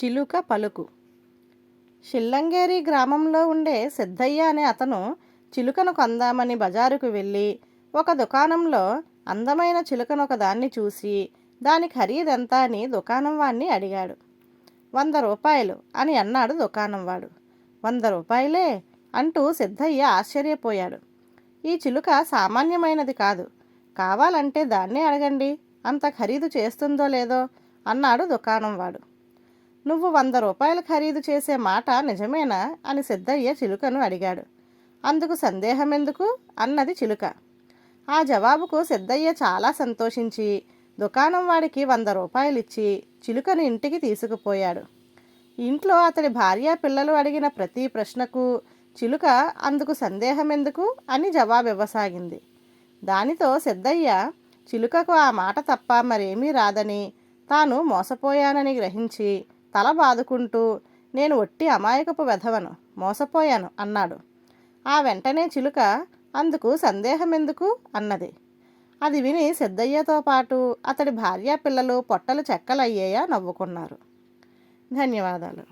చిలుక పలుకు. షిల్లంగేరి గ్రామంలో ఉండే సిద్ధయ్య అనే అతను చిలుకను కొందామని బజారుకు వెళ్ళి ఒక దుకాణంలో అందమైన చిలుకను ఒకదాన్ని చూసి దాని ఖరీదెంత అని దుకాణం వాడిని అడిగాడు. 100 రూపాయలు అని అన్నాడు దుకాణం వాడు. 100 రూపాయలే అంటూ సిద్ధయ్య ఆశ్చర్యపోయాడు. ఈ చిలుక సామాన్యమైనది కాదు, కావాలంటే దాన్నే అడగండి, అంత ఖరీదు చేస్తుందో లేదో అన్నాడు దుకాణం వాడు. నువ్వు 100 రూపాయలు ఖరీదు చేసే మాట నిజమేనా అని సిద్ధయ్య చిలుకను అడిగాడు. అందుకు సందేహం ఎందుకు అన్నది చిలుక. ఆ జవాబుకు సిద్ధయ్య చాలా సంతోషించి దుకాణం వాడికి 100 రూపాయలు ఇచ్చి చిలుకను ఇంటికి తీసుకుపోయాడు. ఇంట్లో అతడి భార్య పిల్లలు అడిగిన ప్రతి ప్రశ్నకు చిలుక అందుకు సందేహం ఎందుకు అని జవాబివ్వసాగింది. దానితో సిద్ధయ్య చిలుకకు ఆ మాట తప్ప మరేమీ రాదని, తాను మోసపోయానని గ్రహించి తల బాదుకుంటూ, నేను ఒట్టి అమాయకపు వెధవను, మోసపోయాను అన్నాడు. ఆ వెంటనే చిలుక అందుకు సందేహం ఎందుకు అన్నది. అది విని సిద్ధయ్యతో పాటు అతడి భార్య పిల్లలు పొట్టలు చెక్కలయ్యేలా నవ్వుకున్నారు. ధన్యవాదాలు.